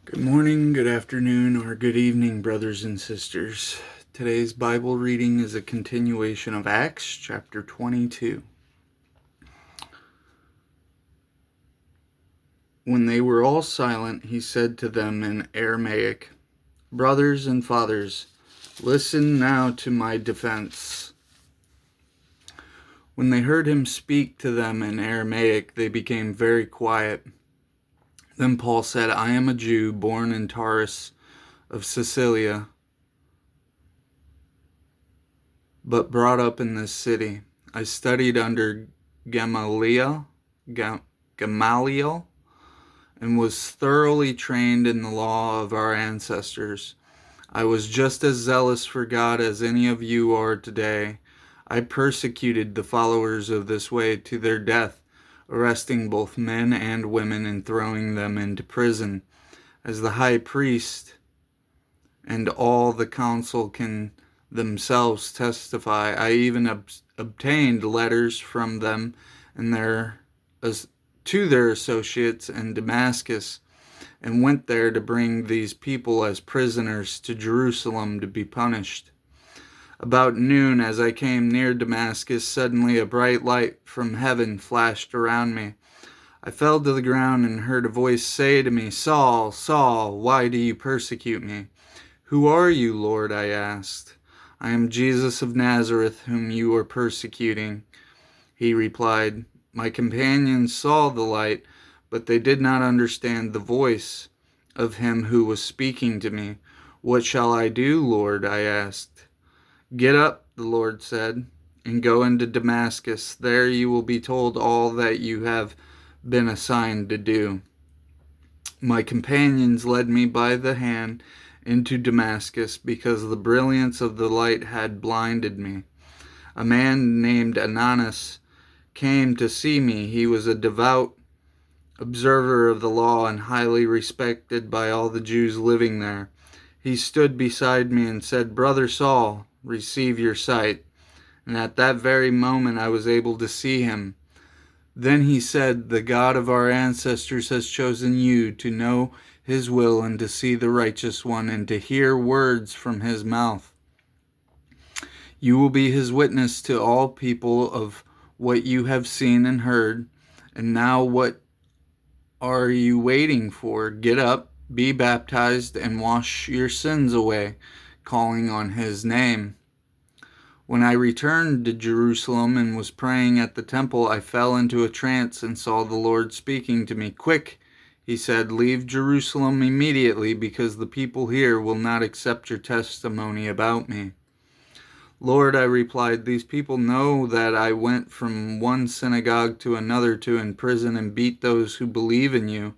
Good morning, good afternoon, or good evening, brothers and sisters. Today's Bible reading is a continuation of Acts chapter 22. When they were all silent, he said to them in Aramaic, "Brothers and fathers, listen now to my defense." When they heard him speak to them in Aramaic, they became very quiet. Then Paul said, "I am a Jew born in Tarsus of Cilicia, but brought up in this city. I studied under Gamaliel, and was thoroughly trained in the law of our ancestors. I was just as zealous for God as any of you are today. I persecuted the followers of this way to their death, arresting both men and women and throwing them into prison. As the high priest and all the council can themselves testify, I even obtained letters from them and to their associates in Damascus, and went there to bring these people as prisoners to Jerusalem to be punished. About noon, as I came near Damascus, suddenly a bright light from heaven flashed around me. I fell to the ground and heard a voice say to me, "Saul, Saul, why do you persecute me?" "Who are you, Lord?" I asked. "I am Jesus of Nazareth, whom you are persecuting," he replied. My companions saw the light, but they did not understand the voice of him who was speaking to me. "What shall I do, Lord?" I asked. "Get up," the Lord said, "and go into Damascus. There you will be told all that you have been assigned to do." My companions led me by the hand into Damascus because the brilliance of the light had blinded me. A man named Ananias came to see me. He was a devout observer of the law and highly respected by all the Jews living there. He stood beside me and said, "Brother Saul, receive your sight." And at that very moment I was able to see him. Then he said, "The God of our ancestors has chosen you to know his will and to see the righteous one and to hear words from his mouth. You will be his witness to all people of what you have seen and heard. And now what are you waiting for? Get up, be baptized, and wash your sins away, calling on his name." When I returned to Jerusalem and was praying at the temple, I fell into a trance and saw the Lord speaking to me. "Quick," he said, "leave Jerusalem immediately, because the people here will not accept your testimony about me." "Lord," I replied, "these people know that I went from one synagogue to another to imprison and beat those who believe in you.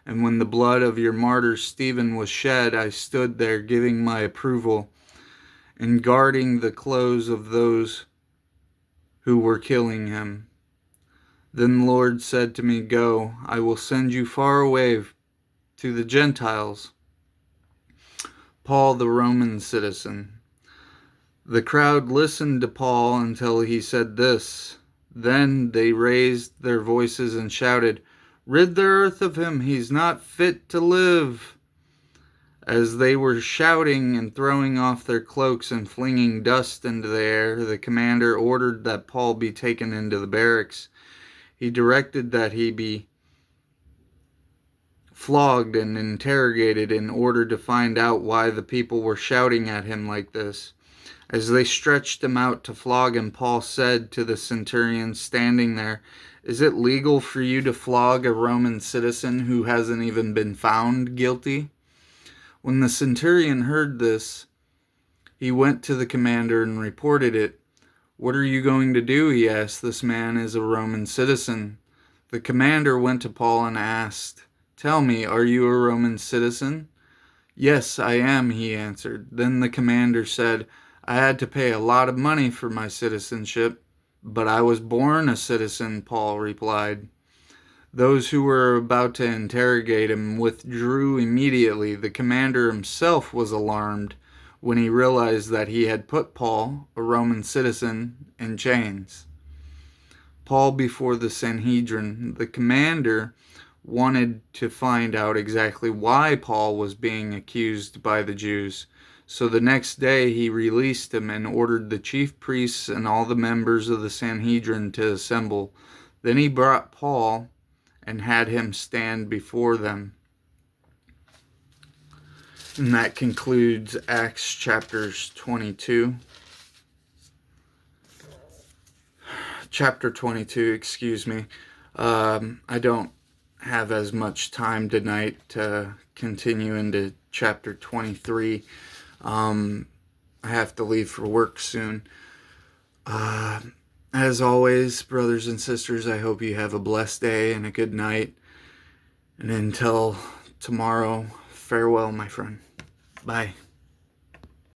And when the blood of your martyr Stephen was shed, I stood there giving my approval and guarding the clothes of those who were killing him." Then the Lord said to me, "Go, I will send you far away to the Gentiles." Paul, the Roman citizen. The crowd listened to Paul until he said this. Then they raised their voices and shouted, "Rid the earth of him, he's not fit to live." As they were shouting and throwing off their cloaks and flinging dust into the air, the commander ordered that Paul be taken into the barracks. He directed that he be flogged and interrogated in order to find out why the people were shouting at him like this. As they stretched him out to flog him, Paul said to the centurion standing there, "Is it legal for you to flog a Roman citizen who hasn't even been found guilty?" When the centurion heard this, he went to the commander and reported it. "What are you going to do?" he asked. "This man is a Roman citizen." The commander went to Paul and asked, "Tell me, are you a Roman citizen?" "Yes, I am," he answered. Then the commander said, "I had to pay a lot of money for my citizenship." "But I was born a citizen," Paul replied. Those who were about to interrogate him withdrew immediately. The commander himself was alarmed when he realized that he had put Paul, a Roman citizen, in chains. Paul before the Sanhedrin. The commander wanted to find out exactly why Paul was being accused by the Jews. So the next day he released him and ordered the chief priests and all the members of the Sanhedrin to assemble. Then he brought Paul and had him stand before them. And that concludes Acts chapters 22. Chapter 22, excuse me. I don't have as much time tonight to continue into chapter 23. I have to leave for work soon. As always, brothers and sisters, I hope you have a blessed day and a good night. And until tomorrow, farewell, my friend. Bye.